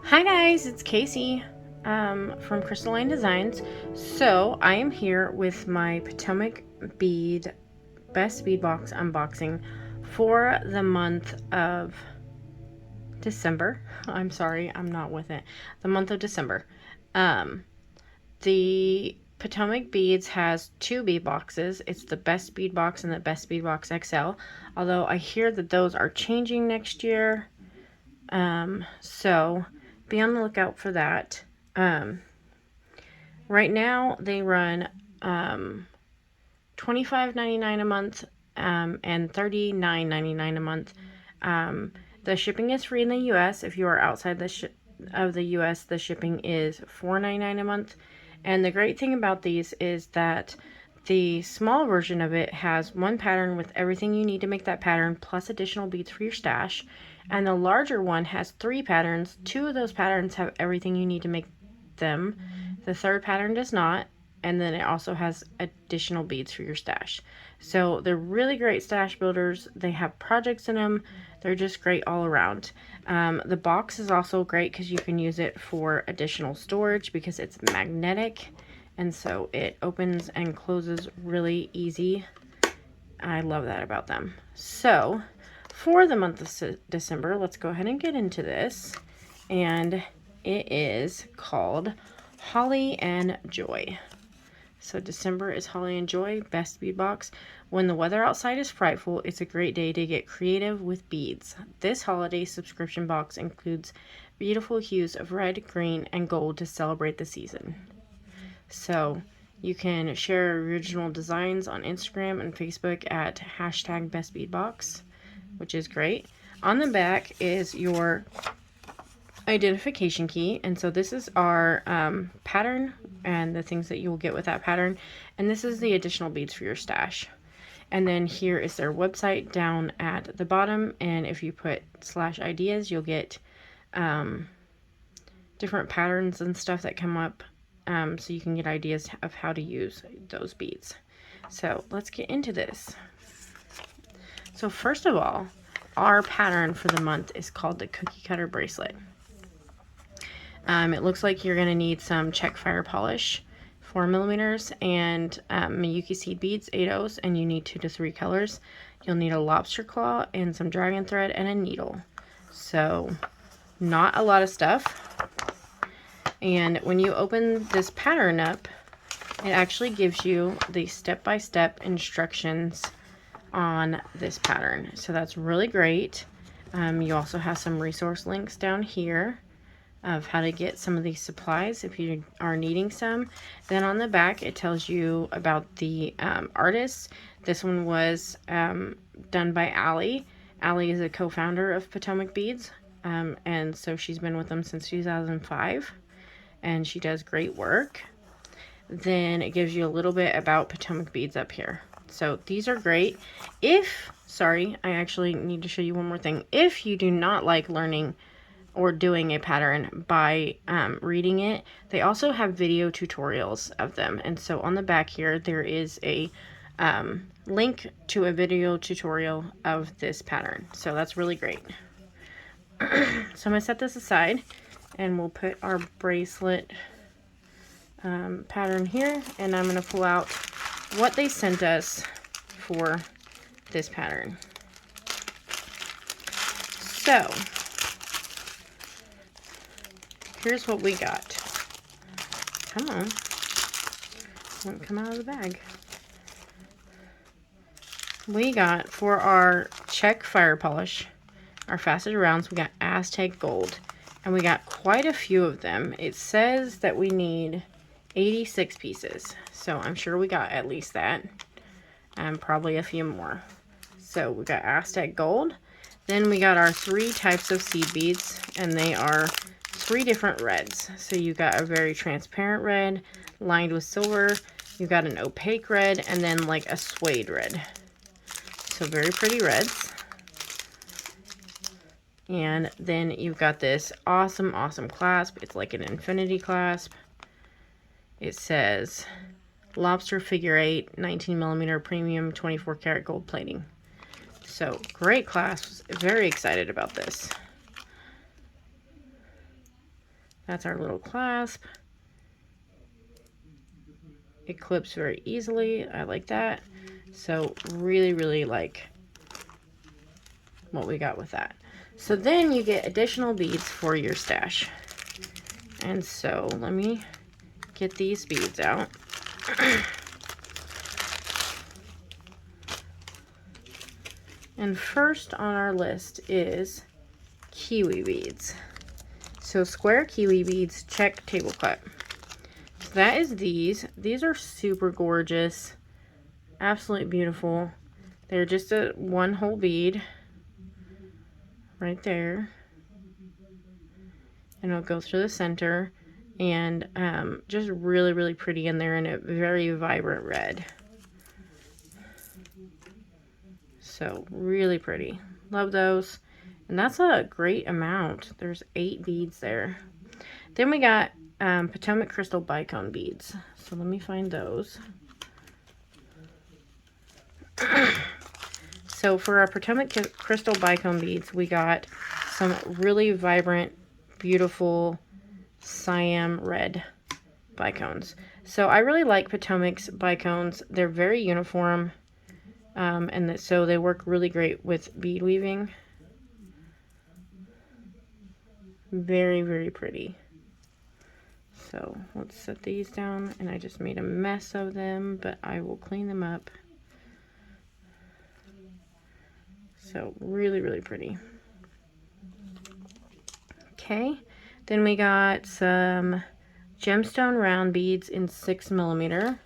Hi guys, it's Casey from Crystalline Designs. So I am here with my Potomac Bead Best Bead Box unboxing for the month of December. I'm sorry, I'm not with it. The month of December. Um, the Potomac Beads has two bead boxes. It's the Best Bead Box and the Best Bead Box XL. Although I hear that those are changing next year. So be on the lookout for that. Right now they run $25.99 a month and $39.99 a month. The shipping is free in the U.S. If you are outside of the U.S., the shipping is $4.99 a month. And the great thing about these is that the small version of it has one pattern with everything you need to make that pattern, plus additional beads for your stash. And the larger one has three patterns. Two of those patterns have everything you need to make them. The third pattern does not. And then it also has additional beads for your stash. So they're really great stash builders. They have projects in them. They're just great all around. The box is also great because you can use it for additional storage because it's magnetic. And so it opens and closes really easy. I love that about them. So for the month of December, let's go ahead and get into this. And it is called Holly and Joy. So December is Holly and Joy, Best Bead Box. When the weather outside is frightful, it's a great day to get creative with beads. This holiday subscription box includes beautiful hues of red, green, and gold to celebrate the season. So you can share original designs on Instagram and Facebook at #BestBeadBox, which is great. On the back is your identification key, and so this is our pattern and the things that you will get with that pattern, and this is the additional beads for your stash. And then here is their website down at the bottom, and if you put /ideas, you'll get different patterns and stuff that come up, so you can get ideas of how to use those beads. So let's get into this. So first of all, our pattern for the month is called the Cookie Cutter Bracelet. It looks like you're going to need some check fire polish, 4mm, and Miyuki seed beads, 8/0s, and you need 2 to 3 colors. You'll need a lobster claw and some dragon thread and a needle. So not a lot of stuff. And when you open this pattern up, it actually gives you the step-by-step instructions on this pattern. So that's really great. You also have some resource links down here of how to get some of these supplies if you are needing some. Then on the back it tells you about the artists. This one was done by Allie. Allie is a co-founder of Potomac Beads, and so she's been with them since 2005, and she does great work. Then it gives you a little bit about Potomac Beads up here. So these are great. I actually need to show you one more thing. If you do not like learning or doing a pattern by reading it, they also have video tutorials of them. And so on the back here, there is a link to a video tutorial of this pattern. So that's really great. So I'm going to set this aside, and we'll put our bracelet pattern here, and I'm going to pull out what they sent us for this pattern. So here's what we got. Come on. Won't come out of the bag. We got, for our check fire polish, our faceted rounds, we got Aztec gold. And we got quite a few of them. It says that we need 86 pieces. So I'm sure we got at least that. And probably a few more. So we got Aztec gold. Then we got our 3 types of seed beads. And they are 3 different reds. So you got a very transparent red lined with silver. You got an opaque red, and then like a suede red. So very pretty reds. And then you've got this awesome clasp. It's like an infinity clasp. It says lobster figure 8, 19mm premium, 24 karat gold plating. So great clasps. Very excited about this. That's our little clasp. It clips very easily. I like that. So really, really like what we got with that. So then you get additional beads for your stash. And so let me get these beads out. And first on our list is kiwi beads. So square kiwi beads, check table cut. So that is these. These are super gorgeous. Absolutely beautiful. They're just a one whole bead right there. And it'll go through the center. And just really, really pretty in there in a very vibrant red. So really pretty. Love those. And that's a great amount. There's 8 beads there. Then we got Potomac crystal bicone beads. So let me find those. So for our Potomac crystal bicone beads, we got some really vibrant, beautiful cyan red bicones. So I really like Potomac's bicones. They're very uniform, and so they work really great with bead weaving. Very, very pretty. So let's set these down, and I just made a mess of them, but I will clean them up. So really, really pretty. Okay, then we got some gemstone round beads in 6mm.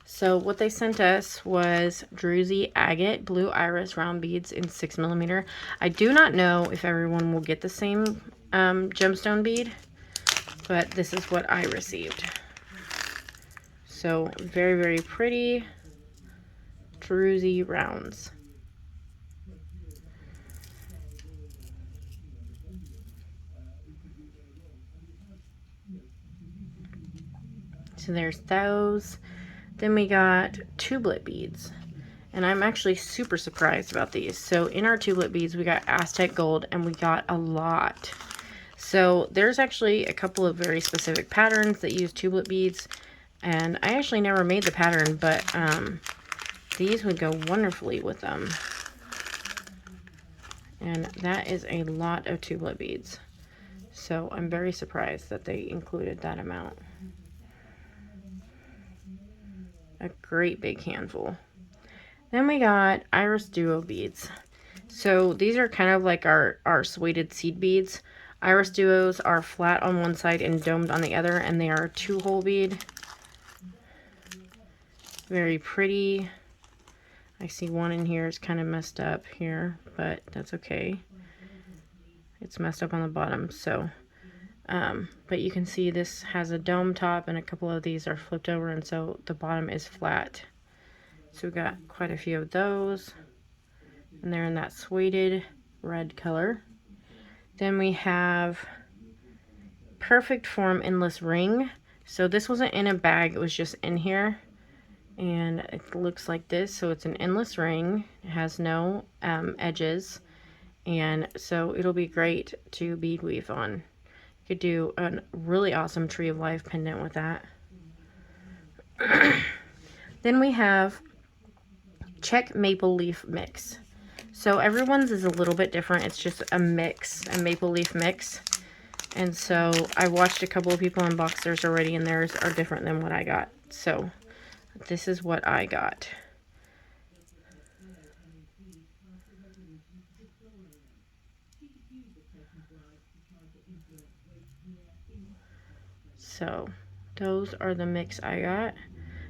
So what they sent us was druzy agate blue iris round beads in 6mm. I do not know if everyone will get the same gemstone bead, but this is what I received. So very, very pretty druzy rounds. So there's those. Then we got tublet beads. And I'm actually super surprised about these. So in our tublet beads, we got Aztec gold, and we got a lot. So there's actually a couple of very specific patterns that use tublet beads. And I actually never made the pattern, but these would go wonderfully with them. And that is a lot of tublet beads. So I'm very surprised that they included that amount. A great big handful. Then we got Iris Duo beads. So these are kind of like our suede seed beads. Iris Duos are flat on one side and domed on the other, and they are a 2-hole bead. Very pretty. I see one in here is kind of messed up here, but that's okay. It's messed up on the bottom, so but you can see this has a dome top, and a couple of these are flipped over, and so the bottom is flat. So we got quite a few of those, and they're in that suede red color. Then we have Perfect Form Endless Ring. So this wasn't in a bag, it was just in here, and it looks like this. So it's an endless ring. It has no edges, and so it'll be great to bead weave on. You could do a really awesome Tree of Life pendant with that. Then we have Check Maple Leaf Mix. So everyone's is a little bit different. It's just a mix, a maple leaf mix. And so I watched a couple of people unbox theirs already, and theirs are different than what I got. So this is what I got. So those are the mix I got.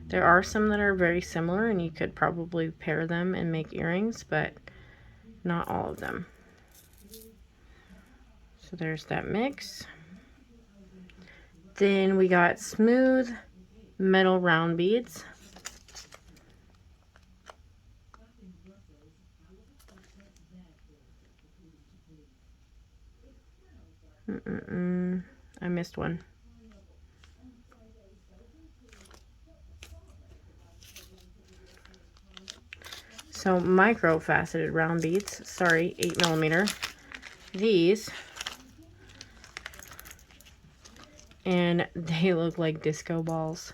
There are some that are very similar, and you could probably pair them and make earrings, but not all of them. So there's that mix. Then we got smooth metal round beads. I missed one. So micro faceted round beads, sorry, 8mm. These and they look like disco balls.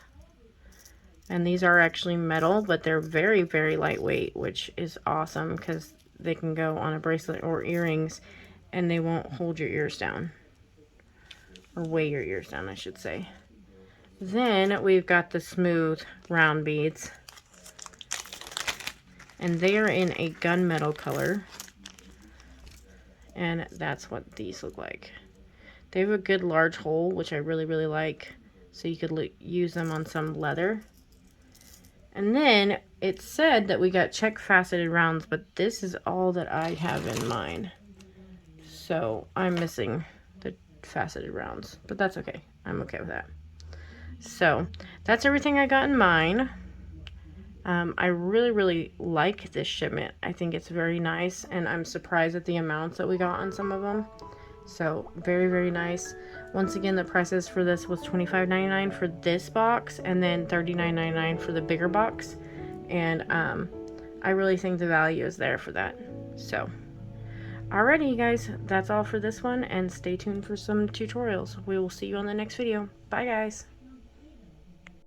And these are actually metal, but they're very, very lightweight, which is awesome because they can go on a bracelet or earrings and they won't hold your ears down. Or weigh your ears down, I should say. Then we've got the smooth round beads. And they are in a gunmetal color. And that's what these look like. They have a good large hole, which I really, really like. So you could use them on some leather. And then it said that we got check faceted rounds, but this is all that I have in mine. So I'm missing the faceted rounds, but that's okay. I'm okay with that. So that's everything I got in mine. I really, really like this shipment. I think it's very nice, and I'm surprised at the amounts that we got on some of them. So very, very nice. Once again, the prices for this was $25.99 for this box, and then $39.99 for the bigger box. And I really think the value is there for that. So alrighty, you guys, that's all for this one, and stay tuned for some tutorials. We will see you on the next video. Bye, guys.